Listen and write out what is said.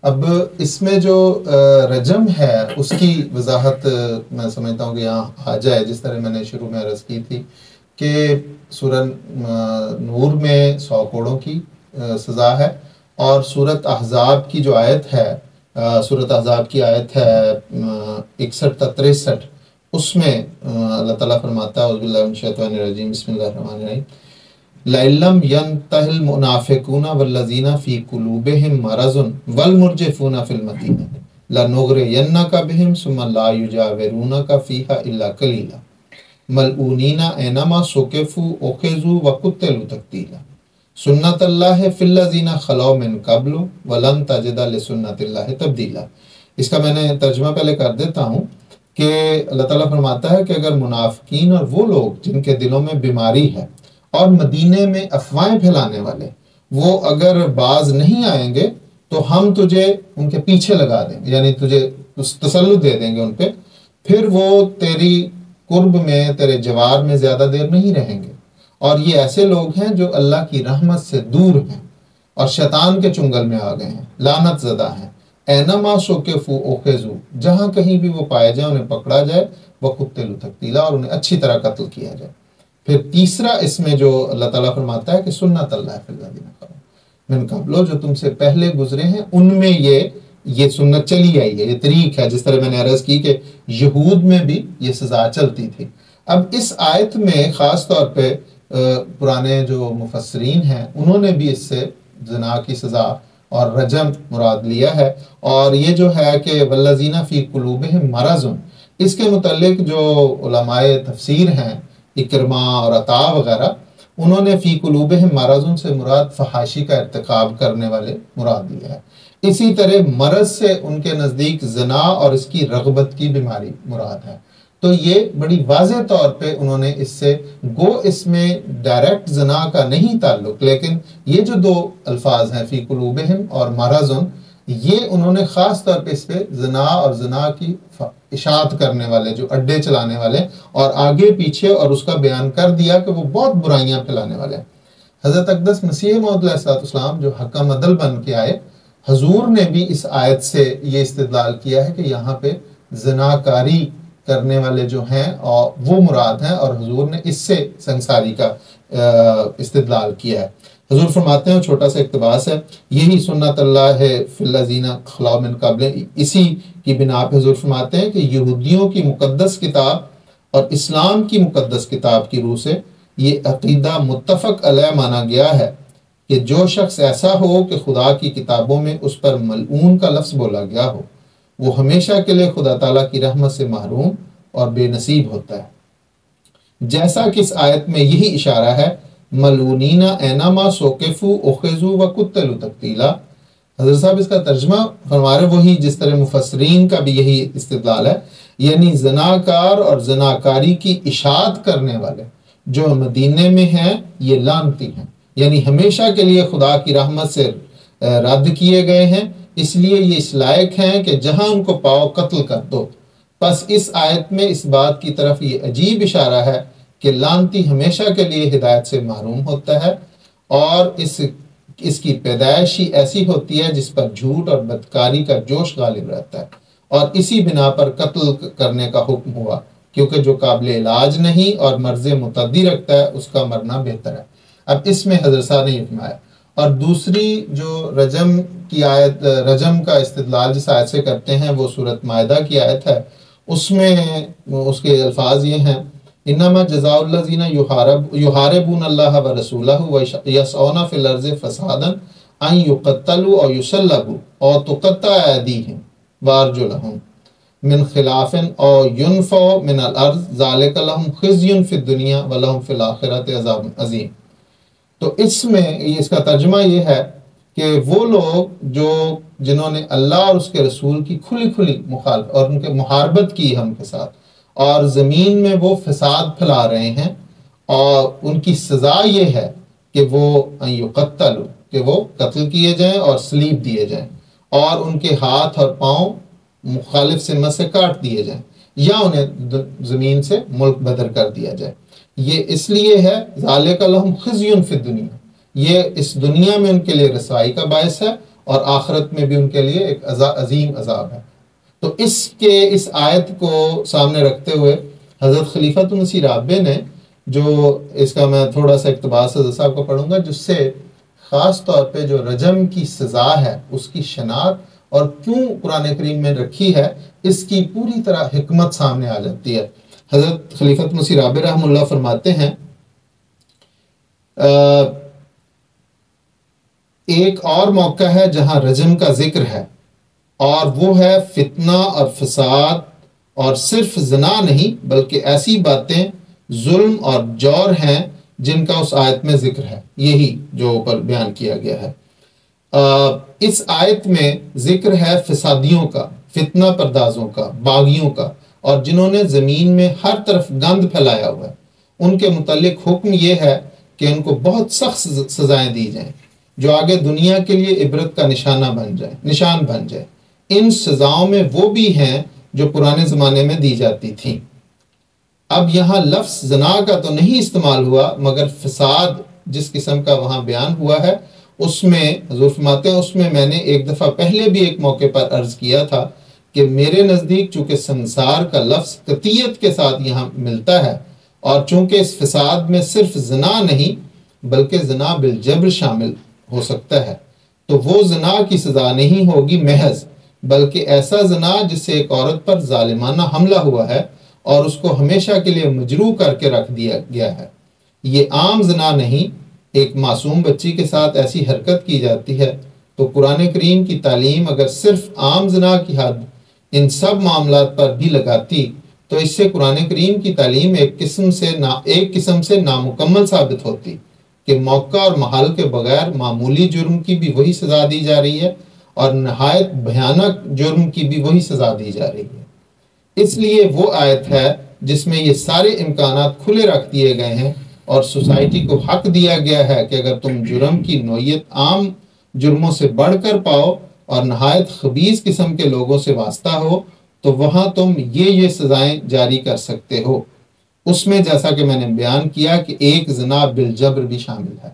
اب اس میں جو رجم ہے اس کی وضاحت میں سمجھتا ہوں کہ یہاں حاجہ ہے، جس طرح میں نے شروع میں عرض کی تھی کہ سورہ نور میں 100 کوڑوں کی سزا ہے، اور سورۃ احزاب کی جو آیت ہے، سورۃ احزاب کی آیت ہے 61 تا 63، اس میں اللہ تعالیٰ فرماتا ہے اعوذ باللہ من الشیطان الرجیم بسم اللہ الرحمن الرحیم لَإِلَّمْ يَنْتَهِ الْمُنَافِقُونَ وَالَّذِينَ فِي قُلُوبِهِمْ مَرَضٌ وَالْمُرْجِفُونَ فِي الْمَدِينَةِ لَنُغْرِيَنَّكَ بِهِمْ ثُمَّ لَا يُجَاوِرُونَكَ فِيهَا إِلَّا قَلِيلًا مَلْعُونِينَ أَيْنَمَا ثُقِفُوا أُخِذُوا وَقُتِّلُوا تَقْتِيلًا سُنَّتَ اللَّهِ فِي الَّذِينَ خَلَوْا مِن قَبْلُ وَلَن تَجِدَ لِسُنَّتِ اللَّهِ تَبْدِيلًا۔ اس کا میں نے ترجمہ پہلے کر دیتا ہوں کہ اللہ تعالیٰ فرماتا ہے کہ اگر منافقین اور وہ لوگ جن کے دلوں میں بیماری ہے اور مدینے میں افواہیں پھیلانے والے وہ اگر باز نہیں آئیں گے تو ہم تجھے ان کے پیچھے لگا دیں گے، یعنی تجھے تسلط دے دیں گے ان پہ، پھر وہ تیری قرب میں تیرے جوار میں زیادہ دیر نہیں رہیں گے، اور یہ ایسے لوگ ہیں جو اللہ کی رحمت سے دور ہیں اور شیطان کے چنگل میں آ گئے ہیں، لعنت زدہ ہیں۔ اینما سوکفو اوخذو، جہاں کہیں بھی وہ پائے جائیں انہیں پکڑا جائے، وقتلوا تقتیلا، اور انہیں اچھی طرح قتل کیا جائے۔ پھر تیسرا اس میں جو اللہ تعالیٰ فرماتا ہے کہ سنت اللہ فی الذین خلو من قبل، جو تم سے پہلے گزرے ہیں ان میں یہ سنت چلی آئی ہے، یہ طریق ہے، جس طرح میں نے عرض کی کہ یہود میں بھی یہ سزا چلتی تھی۔ اب اس آیت میں خاص طور پہ پرانے جو مفسرین ہیں انہوں نے بھی اس سے زنا کی سزا اور رجم مراد لیا ہے، اور یہ جو ہے کہ والذین فی قلوبہم مرض، اس کے متعلق جو علماء تفسیر ہیں اکرما اور عطا وغیرہ، انہوں نے فی قلوبہم مرض سے مراد فحاشی کا ارتکاب کرنے والے مراد لیا ہے۔ اسی طرح مرض سے ان کے نزدیک زنا اور اس کی رغبت کی بیماری مراد ہے۔ تو یہ بڑی واضح طور پہ انہوں نے اس سے گو اس میں ڈائریکٹ زنا کا نہیں تعلق، لیکن یہ جو دو الفاظ ہیں فی قلوبہم اور مرض، یہ انہوں نے خاص طور پہ اس پہ زنا اور زنا کی اشاعت کرنے والے جو اڈے چلانے والے اور آگے پیچھے اور اس کا بیان کر دیا کہ وہ بہت برائیاں پھیلانے والے ہیں۔ حضرت اقدس مسیح موعود علیہ السلام جو حکم عدل بن کے آئے، حضور نے بھی اس آیت سے یہ استدلال کیا ہے کہ یہاں پہ زناکاری کرنے والے جو ہیں اور وہ مراد ہیں، اور حضور نے اس سے سنساری کا استدلال کیا ہے۔ حضور فرماتے ہیں، چھوٹا سا اقتباس ہے، یہی سنت اللہ ہے فی الذین خلو من قبل، اسی کی بنا پہ حضور فرماتے ہیں کہ یہودیوں کی مقدس کتاب اور اسلام کی مقدس کتاب کی روح سے یہ عقیدہ متفق علیہ مانا گیا ہے کہ جو شخص ایسا ہو کہ خدا کی کتابوں میں اس پر ملعون کا لفظ بولا گیا ہو، وہ ہمیشہ کے لیے خدا تعالیٰ کی رحمت سے محروم اور بے نصیب ہوتا ہے۔ جیسا کہ اس آیت میں یہی اشارہ ہے، ملعونین اینما ثقفوا اخذوا وقتلوا تقتیلا، حضرت صاحب اس کا ترجمہ فرما رہے وہی جس طرح مفسرین کا بھی یہی استدلال ہے، یعنی زناکار اور زناکاری کی اشاعت کرنے والے جو مدینے میں ہیں یہ لعنتی ہیں، یعنی ہمیشہ کے لیے خدا کی رحمت سے رد کیے گئے ہیں، اس لیے یہ اس لائق ہیں کہ جہاں ان کو پاؤ قتل کر دو۔ پس اس آیت میں اس بات کی طرف یہ عجیب اشارہ ہے کہ لعنتی ہمیشہ کے لیے ہدایت سے محروم ہوتا ہے، اور اس کی پیدائش ہی ایسی ہوتی ہے جس پر جھوٹ اور بدکاری کا جوش غالب رہتا ہے، اور اسی بنا پر قتل کرنے کا حکم ہوا، کیونکہ جو قابل علاج نہیں اور مرض متعدی رکھتا ہے اس کا مرنا بہتر ہے۔ اب اس میں حضرت صاحب نے یہ فرمایا، اور دوسری جو رجم کی آیت، رجم کا استدلال جس آیت سے کرتے ہیں وہ سورۃ مائدہ کی آیت ہے، اس میں اس کے الفاظ یہ ہیں، انما جزاء الذین یحاربون اللہ ورسولہ ویسعون فی الارض فسادا ان یقتلوا او یصلبوا او تقطع ایدیہم وارجلہم من خلاف او ینفوا من الارض ذلک لہم خزی فی الدنیا ولہم فی الآخرۃ عذاب عظیم۔ تو اس میں اس کا ترجمہ یہ ہے کہ وہ لوگ جنہوں نے اللہ اور اس کے رسول کی کھلی کھلی مخالفت اور ان کے محاربت کی ہم کے ساتھ، اور زمین میں وہ فساد پھیلا رہے ہیں، اور ان کی سزا یہ ہے کہ وہ یقتلوا، کہ وہ قتل کیے جائیں اور سلیب دیے جائیں، اور ان کے ہاتھ اور پاؤں مخالف سمت سے کاٹ دیے جائیں، یا انہیں زمین سے ملک بدر کر دیا جائے۔ یہ اس لیے ہے ذالک لہم خزی فی الدنیا، یہ اس دنیا میں ان کے لیے رسوائی کا باعث ہے، اور آخرت میں بھی ان کے لیے ایک عظیم عذاب ہے۔ تو اس آیت کو سامنے رکھتے ہوئے حضرت خلیفۃ المسیح رابع نے جو اس کا میں تھوڑا سا اقتباس حضرت صاحب کو پڑھوں گا، جس سے خاص طور پہ جو رجم کی سزا ہے اس کی شناخت اور کیوں قرآن کریم میں رکھی ہے اس کی پوری طرح حکمت سامنے آ جاتی ہے۔ حضرت خلیفۃ مسیح رابع رحمہ اللہ فرماتے ہیں ایک اور موقع ہے جہاں رجم کا ذکر ہے، اور وہ ہے فتنہ اور فساد، اور صرف زنا نہیں بلکہ ایسی باتیں ظلم اور جور ہیں جن کا اس آیت میں ذکر ہے، یہی جو اوپر بیان کیا گیا ہے۔ اس آیت میں ذکر ہے فسادیوں کا، فتنہ پردازوں کا، باغیوں کا، اور جنہوں نے زمین میں ہر طرف گند پھیلایا ہوا ہے۔ ان کے متعلق حکم یہ ہے کہ ان کو بہت سخت سزائیں دی جائیں جو آگے دنیا کے لیے عبرت کا نشان بن جائے۔ ان سزاؤں میں وہ بھی ہیں جو پرانے زمانے میں دی جاتی تھیں۔ اب یہاں لفظ زنا کا تو نہیں استعمال ہوا، مگر فساد جس قسم کا وہاں بیان ہوا ہے اس میں حضور فرماتے ہیں، اس میں میں نے ایک دفعہ پہلے بھی ایک موقع پر عرض کیا تھا کہ میرے نزدیک چونکہ سنسار کا لفظ قطعیت کے ساتھ یہاں ملتا ہے، اور چونکہ اس فساد میں صرف زنا نہیں بلکہ زنا بالجبر شامل ہو سکتا ہے، تو وہ زنا کی سزا نہیں ہوگی محض، بلکہ ایسا زنا جس سے ایک عورت پر ظالمانہ حملہ ہوا ہے اور اس کو ہمیشہ کے لیے مجروح کر کے رکھ دیا گیا ہے۔ یہ عام زنا نہیں، ایک معصوم بچی کے ساتھ ایسی حرکت کی جاتی ہے۔ تو قرآن کریم کی تعلیم اگر صرف عام زنا کی حد ان سب معاملات پر بھی لگاتی تو اس سے قرآن کریم کی تعلیم ایک قسم سے نامکمل ثابت ہوتی کہ موقع اور محل کے بغیر معمولی جرم کی بھی وہی سزا دی جا رہی ہے اور نہایت بھیانک جرم کی بھی وہی سزا دی جا رہی ہے۔ اس لیے وہ آیت ہے جس میں یہ سارے امکانات کھلے رکھ دیے گئے ہیں اور سوسائٹی کو حق دیا گیا ہے کہ اگر تم جرم کی نوعیت عام جرموں سے بڑھ کر پاؤ اور نہایت خبیث قسم کے لوگوں سے واسطہ ہو تو وہاں تم یہ سزائیں جاری کر سکتے ہو۔ اس میں جیسا کہ میں نے بیان کیا کہ ایک زنا بالجبر بھی شامل ہے۔